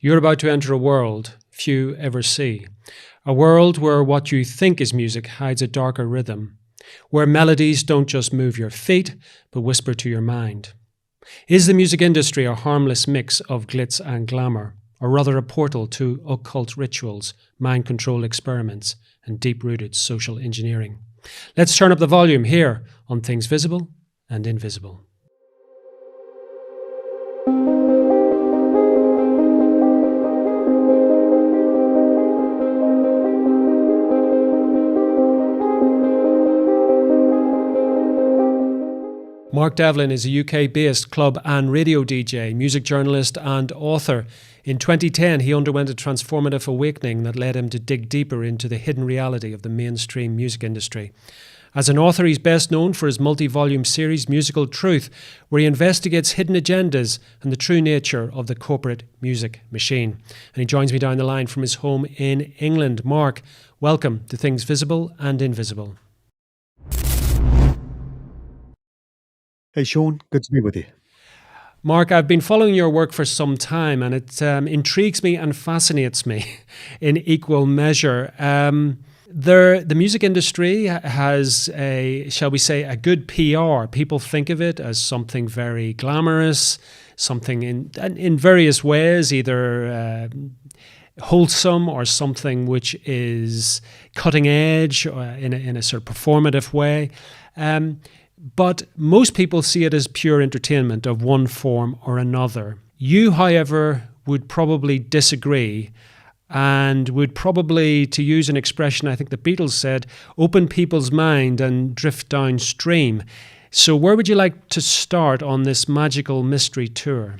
You're about to enter a world few ever see. A world where what you think is music hides a darker rhythm, where melodies don't just move your feet, but whisper to your mind. Is the music industry a harmless mix of glitz and glamour, or rather a portal to occult rituals, mind control experiments, and deep-rooted social engineering? Let's turn up the volume here on Things Visible and Invisible. Mark Devlin is a UK-based club and radio DJ, music journalist and author. In 2010, he underwent a transformative awakening that led him to dig deeper into the hidden reality of the mainstream music industry. As an author, he's best known for his multi-volume series Musical Truth, where he investigates hidden agendas and the true nature of the corporate music machine. And he joins me down the line from his home in England. Mark, welcome to Things Visible and Invisible. Hey Sean, good to be with you. Mark, I've been following your work for some time, and it intrigues me and fascinates me in equal measure. The music industry has shall we say, a good PR. People think of it as something very glamorous, something in various ways, either wholesome or something which is cutting edge or in a sort of performative way. But most people see it as pure entertainment of one form or another. You, however, would probably disagree and would probably, to use an expression I think the Beatles said, open people's mind and drift downstream. So where would you like to start on this magical mystery tour?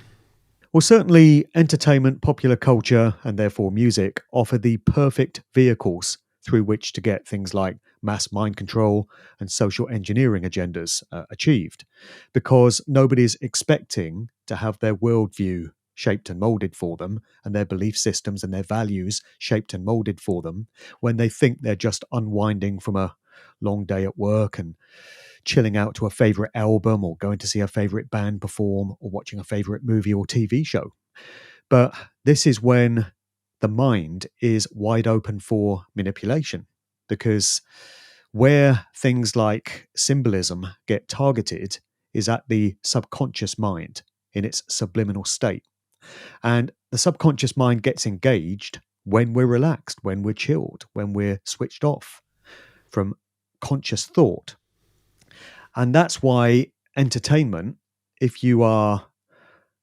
Well, certainly entertainment, popular culture, and therefore music offer the perfect vehicles through which to get things like mass mind control and social engineering agendas achieved, because nobody's expecting to have their worldview shaped and molded for them and their belief systems and their values shaped and molded for them when they think they're just unwinding from a long day at work and chilling out to a favorite album or going to see a favorite band perform or watching a favorite movie or TV show. But this is when the mind is wide open for manipulation, because where things like symbolism get targeted is at the subconscious mind in its subliminal state. And the subconscious mind gets engaged when we're relaxed, when we're chilled, when we're switched off from conscious thought. And that's why entertainment, if you are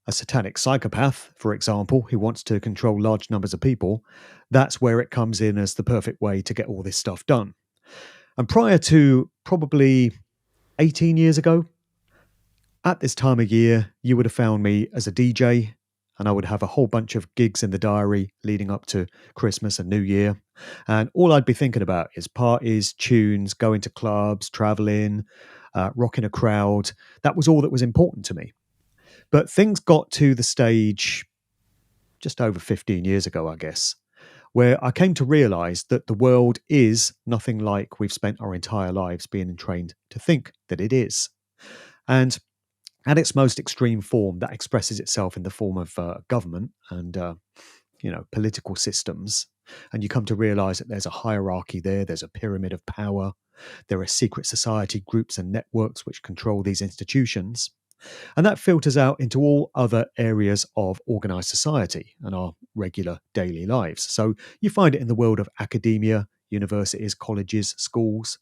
a satanic psychopath, for example, who wants to control large numbers of people, that's where it comes in as the perfect way to get all this stuff done. And prior to probably 18 years ago, at this time of year, you would have found me as a DJ, and I would have a whole bunch of gigs in the diary leading up to Christmas and New Year. And all I'd be thinking about is parties, tunes, going to clubs, traveling, rocking a crowd. That was all that was important to me. But things got to the stage just over 15 years ago, I guess, where I came to realize that the world is nothing like we've spent our entire lives being trained to think that it is. And at its most extreme form, that expresses itself in the form of government and, political systems. And you come to realize that there's a hierarchy there, there's a pyramid of power, there are secret society groups and networks which control these institutions. And that filters out into all other areas of organized society and our regular daily lives. So you find it in the world of academia, universities, colleges, schools.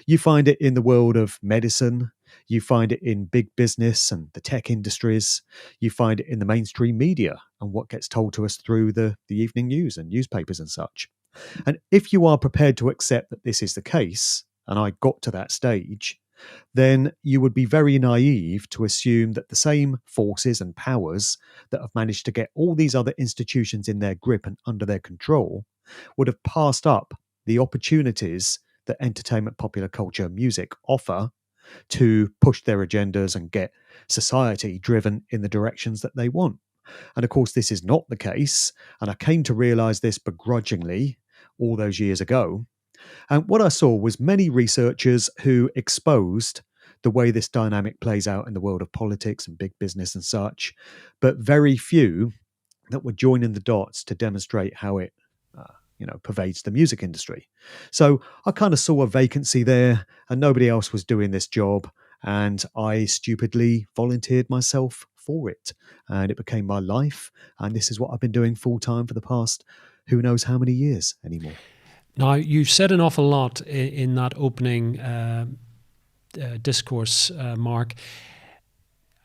You find it in the world of medicine. You find it in big business and the tech industries. You find it in the mainstream media and what gets told to us through the evening news and newspapers and such. And if you are prepared to accept that this is the case, and I got to that stage, then you would be very naive to assume that the same forces and powers that have managed to get all these other institutions in their grip and under their control would have passed up the opportunities that entertainment, popular culture, music offer to push their agendas and get society driven in the directions that they want. And of course, this is not the case. And I came to realize this begrudgingly all those years ago. And what I saw was many researchers who exposed the way this dynamic plays out in the world of politics and big business and such, but very few that were joining the dots to demonstrate how it pervades the music industry. So I kind of saw a vacancy there, and nobody else was doing this job, and I stupidly volunteered myself for it, and it became my life. And this is what I've been doing full time for the past who knows how many years anymore. Now, you've said an awful lot in that opening discourse, Mark.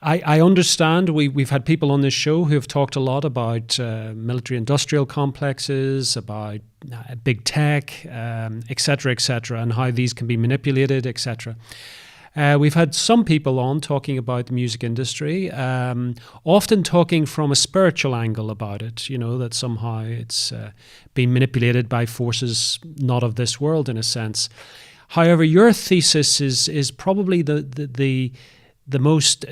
I understand we've had people on this show who have talked a lot about military-industrial complexes, about big tech, et cetera, and how these can be manipulated, etc. We've had some people on talking about the music industry, often talking from a spiritual angle about it, that somehow it's being manipulated by forces not of this world, in a sense. However, your thesis is probably the most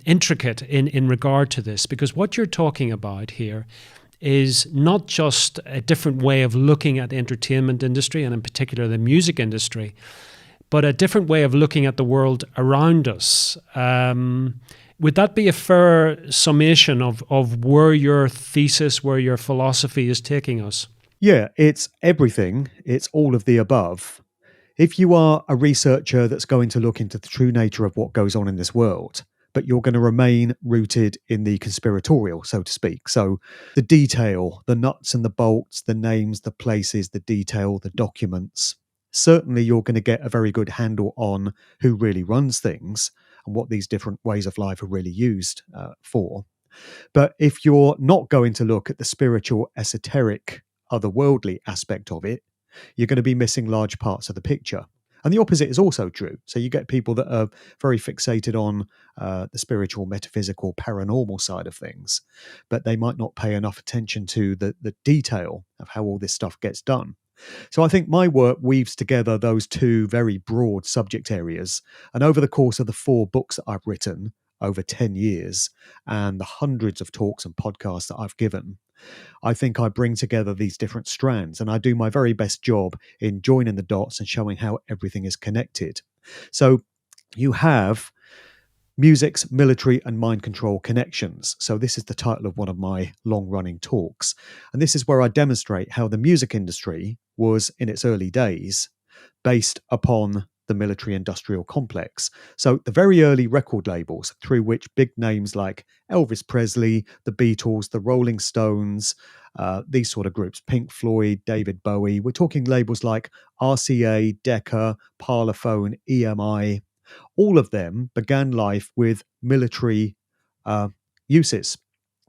intricate in regard to this, because what you're talking about here is not just a different way of looking at the entertainment industry, and in particular the music industry, but a different way of looking at the world around us. Would that be a fair summation of where your thesis, where your philosophy is taking us? Yeah, it's everything. It's all of the above. If you are a researcher that's going to look into the true nature of what goes on in this world, but you're going to remain rooted in the conspiratorial, so to speak. So the detail, the nuts and the bolts, the names, the places, the detail, the documents, certainly you're going to get a very good handle on who really runs things and what these different ways of life are really used for. But if you're not going to look at the spiritual, esoteric, otherworldly aspect of it, you're going to be missing large parts of the picture. And the opposite is also true. So you get people that are very fixated on the spiritual, metaphysical, paranormal side of things, but they might not pay enough attention to the detail of how all this stuff gets done. So I think my work weaves together those two very broad subject areas. And over the course of the 4 books that I've written over 10 years and the hundreds of talks and podcasts that I've given, I think I bring together these different strands, and I do my very best job in joining the dots and showing how everything is connected. So you have music's military and mind control connections. So this is the title of one of my long-running talks. And this is where I demonstrate how the music industry was, in its early days, based upon the military-industrial complex. So the very early record labels through which big names like Elvis Presley, the Beatles, the Rolling Stones, these sort of groups, Pink Floyd, David Bowie, we're talking labels like RCA, Decca, Parlophone, EMI. All of them began life with military uses.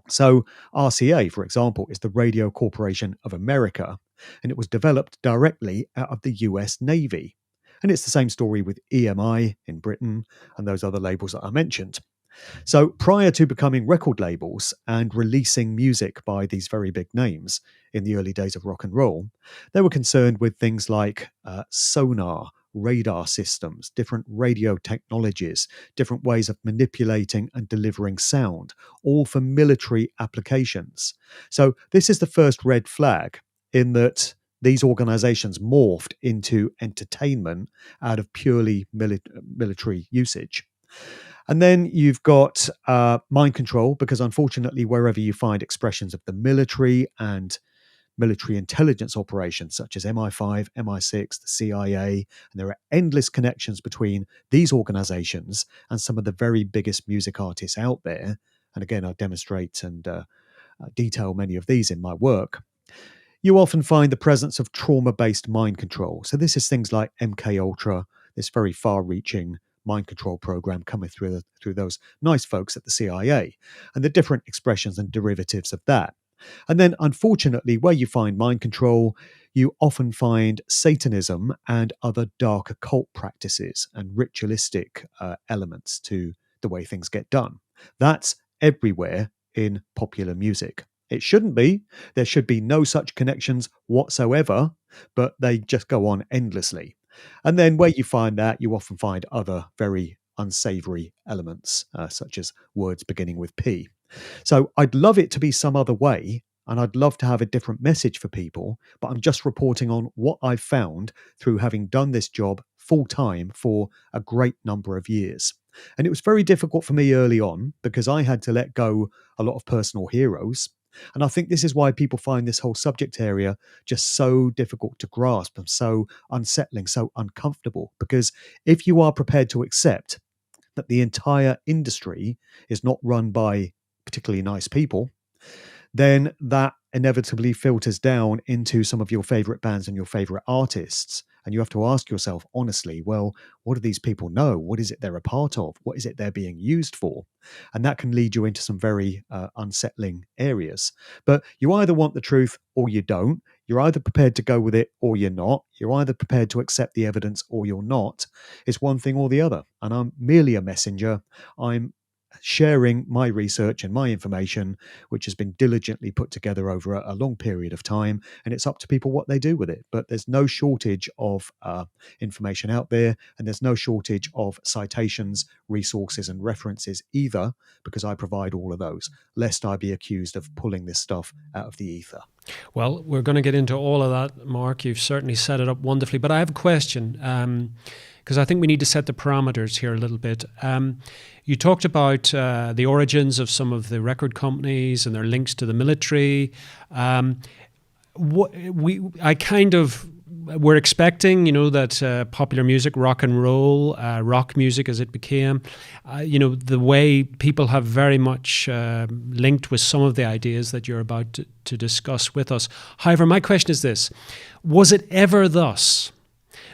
So RCA, for example, is the Radio Corporation of America, and it was developed directly out of the US Navy. And it's the same story with EMI in Britain and those other labels that I mentioned. So prior to becoming record labels and releasing music by these very big names in the early days of rock and roll, they were concerned with things like sonar, radar systems, different radio technologies, different ways of manipulating and delivering sound, all for military applications. So this is the first red flag in that these organizations morphed into entertainment out of purely military usage. And then you've got mind control, because unfortunately, wherever you find expressions of the military and military intelligence operations such as MI5, MI6, the CIA, and there are endless connections between these organizations and some of the very biggest music artists out there. And again, I demonstrate and detail many of these in my work. You often find the presence of trauma-based mind control. So this is things like MK Ultra, this very far-reaching mind control program coming through those nice folks at the CIA, and the different expressions and derivatives of that. And then, unfortunately, where you find mind control, you often find Satanism and other dark occult practices and ritualistic elements to the way things get done. That's everywhere in popular music. It shouldn't be. There should be no such connections whatsoever, but they just go on endlessly. And then where you find that, you often find other very unsavory elements, such as words beginning with P. So I'd love it to be some other way, and I'd love to have a different message for people, but I'm just reporting on what I've found through having done this job full time for a great number of years. And it was very difficult for me early on because I had to let go a lot of personal heroes. And I think this is why people find this whole subject area just so difficult to grasp and so unsettling, so uncomfortable. Because if you are prepared to accept that the entire industry is not run by particularly nice people, then that inevitably filters down into some of your favorite bands and your favorite artists. And you have to ask yourself honestly, well, what do these people know? What is it they're a part of? What is it they're being used for? And that can lead you into some very unsettling areas. But you either want the truth or you don't. You're either prepared to go with it or you're not. You're either prepared to accept the evidence or you're not. It's one thing or the other. And I'm merely a messenger. I'm sharing my research and my information, which has been diligently put together over a long period of time, and it's up to people what they do with it. But there's no shortage of information out there, and there's no shortage of citations, resources, and references either, because I provide all of those, lest I be accused of pulling this stuff out of the ether. Well, we're going to get into all of that, Mark. You've certainly set it up wonderfully. But I have a question, because I think we need to set the parameters here a little bit. You talked about the origins of some of the record companies and their links to the military. We're expecting, that popular music, rock and roll, rock music as it became, the way people have very much linked with some of the ideas that you're about to discuss with us. However, my question is this: was it ever thus?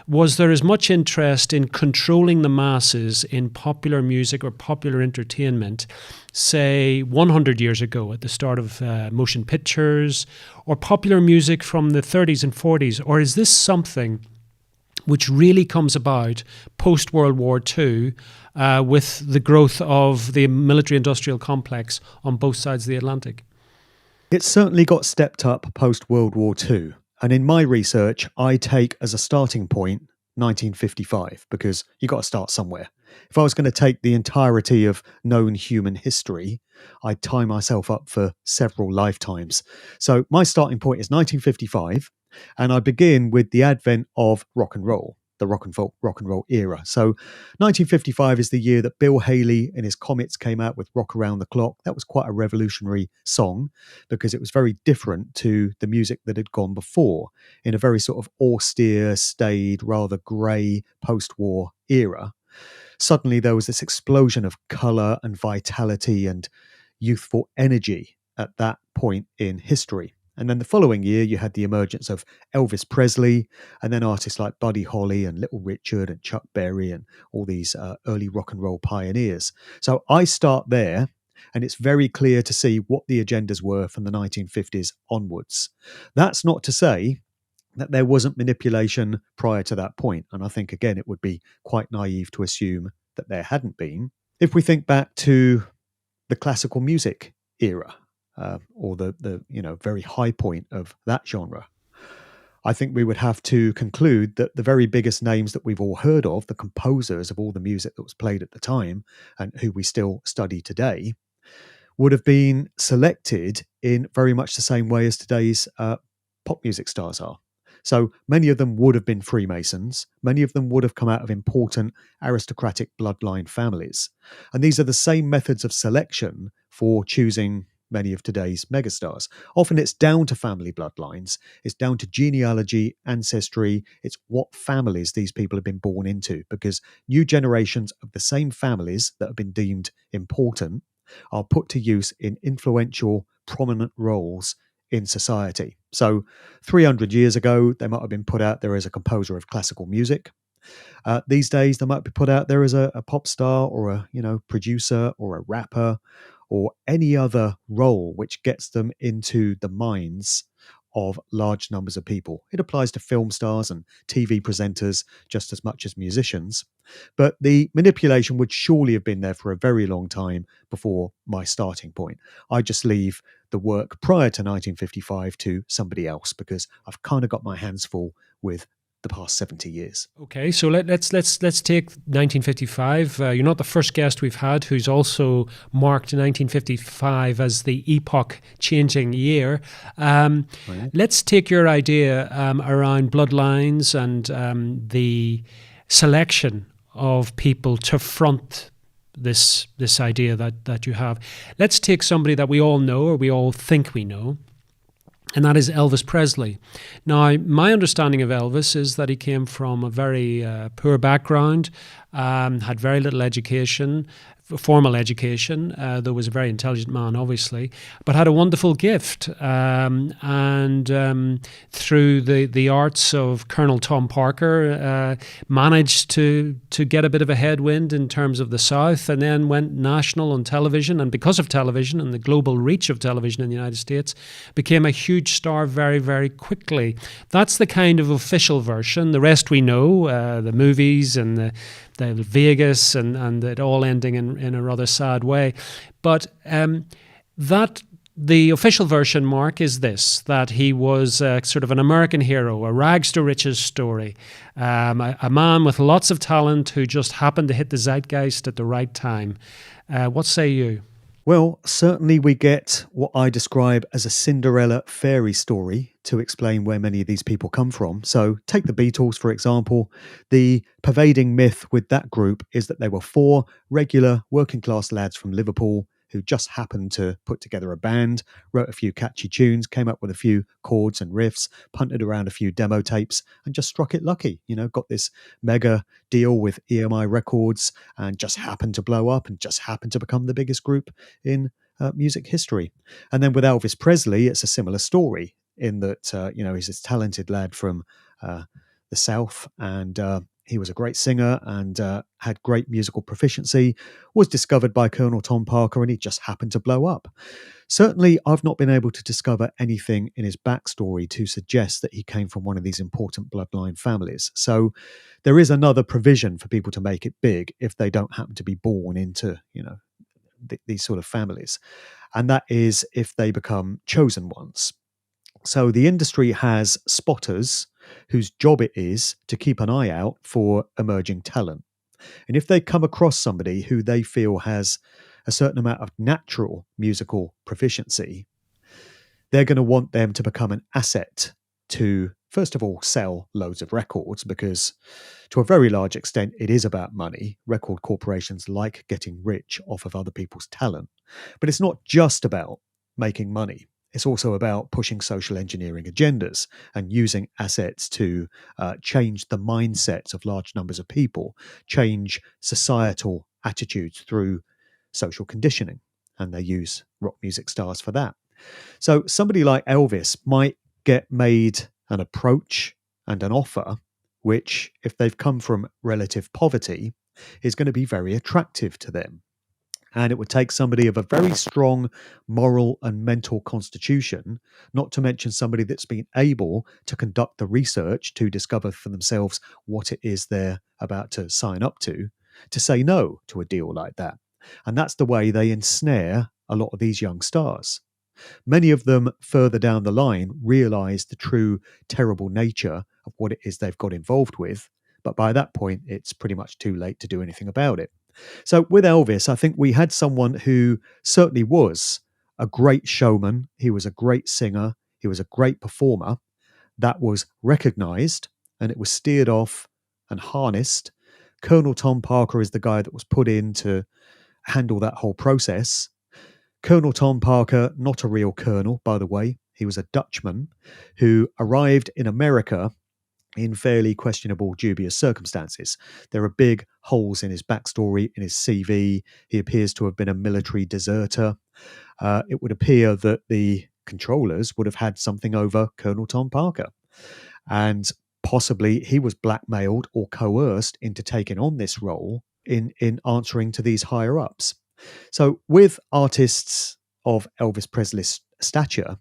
Was there as much interest in controlling the masses in popular music or popular entertainment, say 100 years ago at the start of motion pictures, or popular music from the 30s and 40s? Or is this something which really comes about post-World War II with the growth of the military-industrial complex on both sides of the Atlantic? It certainly got stepped up post-World War II. And in my research, I take as a starting point 1955, because you got to start somewhere. If I was going to take the entirety of known human history, I'd tie myself up for several lifetimes. So my starting point is 1955, and I begin with the advent of rock and roll, the rock and roll era. So 1955 is the year that Bill Haley and his Comets came out with Rock Around the Clock. That was quite a revolutionary song because it was very different to the music that had gone before, in a very sort of austere, staid, rather grey post-war era. Suddenly there was this explosion of colour and vitality and youthful energy at that point in history. And then the following year, you had the emergence of Elvis Presley, and then artists like Buddy Holly and Little Richard and Chuck Berry and all these early rock and roll pioneers. So I start there, and it's very clear to see what the agendas were from the 1950s onwards. That's not to say that there wasn't manipulation prior to that point. And I think, again, it would be quite naive to assume that there hadn't been. If we think back to the classical music era, or the very high point of that genre, I think we would have to conclude that the very biggest names that we've all heard of, the composers of all the music that was played at the time and who we still study today, would have been selected in very much the same way as today's pop music stars are. So many of them would have been Freemasons. Many of them would have come out of important aristocratic bloodline families. And these are the same methods of selection for choosing many of today's megastars. Often it's down to family bloodlines. It's down to genealogy, ancestry. It's what families these people have been born into, because new generations of the same families that have been deemed important are put to use in influential, prominent roles in society. So 300 years ago, they might have been put out there as a composer of classical music. These days, they might be put out there as a pop star or a producer or a rapper, or any other role which gets them into the minds of large numbers of people. It applies to film stars and TV presenters just as much as musicians. But the manipulation would surely have been there for a very long time before my starting point. I just leave the work prior to 1955 to somebody else, because I've kind of got my hands full with the past 70 years. Okay, so let's take 1955. You're not the first guest we've had who's also marked 1955 as the epoch-changing year. Let's take your idea around Bloodlines and the selection of people to front this idea that you have. Let's take somebody that we all know, or we all think we know, and that is Elvis Presley. Now, my understanding of Elvis is that he came from a very poor background, had very little education, formal education, though was a very intelligent man, obviously, but had a wonderful gift. And through the arts of Colonel Tom Parker, managed to get a bit of a headwind in terms of the South, and then went national on television. And because of television and the global reach of television in the United States, became a huge star very, very quickly. That's the kind of official version. The rest we know, the movies and the Vegas and it all ending in a rather sad way. But that the official version, Mark, is this, that he was sort of an American hero, a rags to riches story, a man with lots of talent who just happened to hit the zeitgeist at the right time. What say you? Well, certainly we get what I describe as a Cinderella fairy story to explain where many of these people come from. So take the Beatles, for example. The pervading myth with that group is that they were four regular working class lads from Liverpool who just happened to put together a band, wrote a few catchy tunes, came up with a few chords and riffs, punted around a few demo tapes, and just struck it lucky. You know, got this mega deal with EMI Records and just happened to blow up and just happened to become the biggest group in music history. And then with Elvis Presley, it's a similar story in that, he's this talented lad from the South, and he was a great singer and had great musical proficiency, was discovered by Colonel Tom Parker, and he just happened to blow up. Certainly, I've not been able to discover anything in his backstory to suggest that he came from one of these important bloodline families. So there is another provision for people to make it big if they don't happen to be born into, these sort of families. And that is if they become chosen ones. So the industry has spotters whose job it is to keep an eye out for emerging talent. And if they come across somebody who they feel has a certain amount of natural musical proficiency, they're going to want them to become an asset to, first of all, sell loads of records, because to a very large extent, it is about money. Record corporations like getting rich off of other people's talent. But it's not just about making money. It's also about pushing social engineering agendas and using assets to change the mindsets of large numbers of people, change societal attitudes through social conditioning. And they use rock music stars for that. So somebody like Elvis might get made an approach and an offer, which, if they've come from relative poverty, is going to be very attractive to them. And it would take somebody of a very strong moral and mental constitution, not to mention somebody that's been able to conduct the research to discover for themselves what it is they're about to sign up to say no to a deal like that. And that's the way they ensnare a lot of these young stars. Many of them further down the line realize the true terrible nature of what it is they've got involved with. But by that point, it's pretty much too late to do anything about it. So with Elvis, I think we had someone who certainly was a great showman. He was a great singer. He was a great performer. That was recognized, and it was steered off and harnessed. Colonel Tom Parker is the guy that was put in to handle that whole process. Colonel Tom Parker, not a real colonel, by the way. He was a Dutchman who arrived in America in fairly questionable, dubious circumstances. There are big holes in his backstory, in his CV. He appears to have been a military deserter. It would appear that the controllers would have had something over Colonel Tom Parker. And possibly he was blackmailed or coerced into taking on this role in answering to these higher-ups. So with artists of Elvis Presley's stature,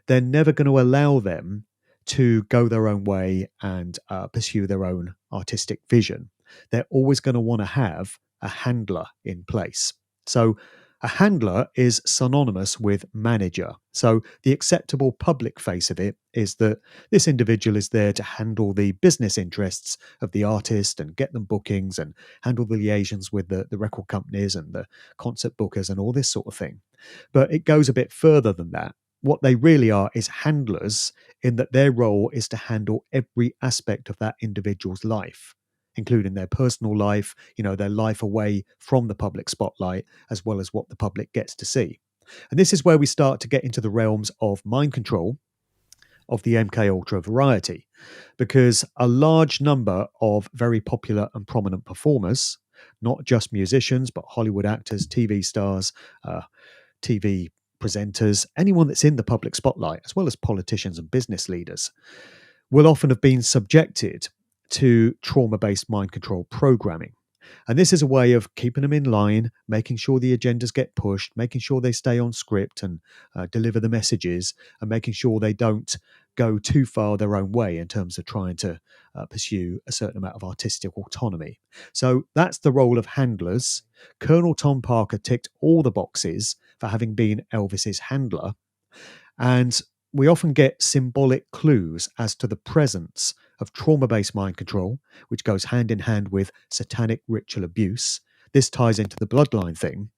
they're never going to allow them to go their own way and pursue their own artistic vision. They're always going to want to have a handler in place. So a handler is synonymous with manager. So the acceptable public face of it is that this individual is there to handle the business interests of the artist and get them bookings and handle the liaisons with the record companies and the concert bookers and all this sort of thing. But it goes a bit further than that. What they really are is handlers, in that their role is to handle every aspect of that individual's life. including their personal life, their life away from the public spotlight, as well as what the public gets to see. And this is where we start to get into the realms of mind control of the MK Ultra variety, because a large number of very popular and prominent performers, not just musicians, but Hollywood actors, TV stars, TV presenters, anyone that's in the public spotlight, as well as politicians and business leaders, will often have been subjected to trauma-based mind control programming. And this is a way of keeping them in line, making sure the agendas get pushed, making sure they stay on script and deliver the messages, and making sure they don't go too far their own way in terms of trying to pursue a certain amount of artistic autonomy. So that's the role of handlers. Colonel Tom Parker ticked all the boxes for having been Elvis's handler. And we often get symbolic clues as to the presence of trauma-based mind control, which goes hand in hand with satanic ritual abuse. This ties into the bloodline thing,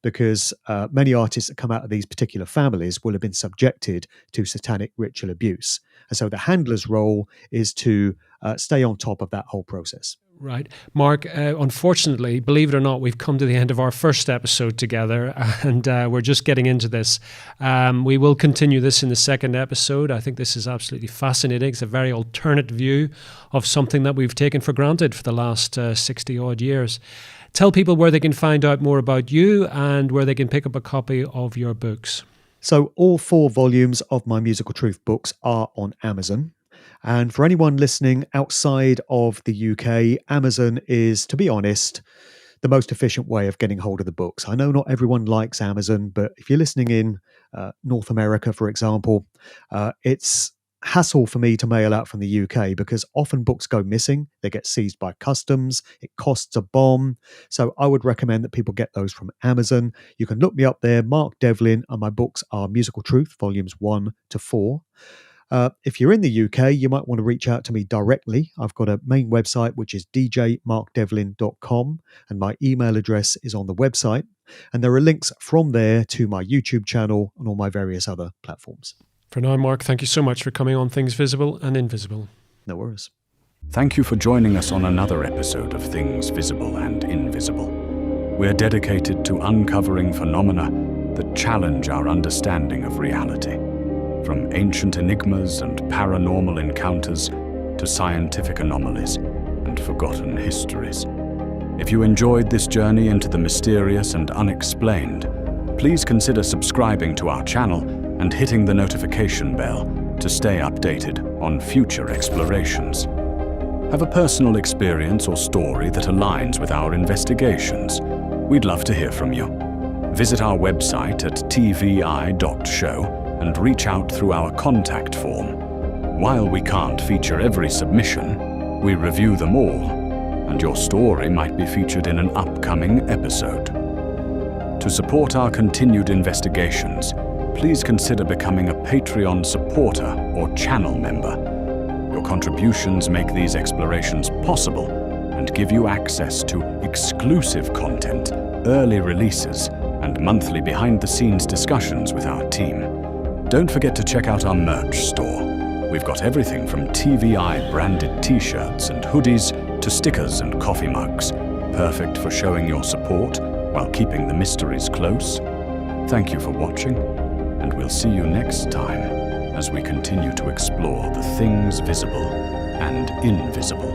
because many artists that come out of these particular families will have been subjected to satanic ritual abuse. And so the handler's role is to stay on top of that whole process. Right. Mark, unfortunately, believe it or not, we've come to the end of our first episode together, and we're just getting into this. We will continue this in the second episode. I think this is absolutely fascinating. It's a very alternate view of something that we've taken for granted for the last 60-odd years. Tell people where they can find out more about you and where they can pick up a copy of your books. So all 4 volumes of my Musical Truth books are on Amazon. And for anyone listening outside of the UK, Amazon is, to be honest, the most efficient way of getting hold of the books. I know not everyone likes Amazon, but if you're listening in North America, for example, it's hassle for me to mail out from the UK because often books go missing. They get seized by customs. It costs a bomb. So I would recommend that people get those from Amazon. You can look me up there, Mark Devlin, and my books are Musical Truth, volumes 1 to 4. If you're in the UK, you might want to reach out to me directly. I've got a main website, which is djmarkdevlin.com, and my email address is on the website. And there are links from there to my YouTube channel and all my various other platforms. For now, Mark, thank you so much for coming on Things Visible and Invisible. No worries. Thank you for joining us on another episode of Things Visible and Invisible. We're dedicated to uncovering phenomena that challenge our understanding of reality. From ancient enigmas and paranormal encounters to scientific anomalies and forgotten histories. If you enjoyed this journey into the mysterious and unexplained, please consider subscribing to our channel and hitting the notification bell to stay updated on future explorations. Have a personal experience or story that aligns with our investigations? We'd love to hear from you. Visit our website at tvi.show and reach out through our contact form. While we can't feature every submission, we review them all, and your story might be featured in an upcoming episode. To support our continued investigations, please consider becoming a Patreon supporter or channel member. Your contributions make these explorations possible and give you access to exclusive content, early releases, and monthly behind-the-scenes discussions with our team. Don't forget to check out our merch store. We've got everything from TVI branded t-shirts and hoodies to stickers and coffee mugs, perfect for showing your support while keeping the mysteries close. Thank you for watching, and we'll see you next time as we continue to explore the things visible and invisible.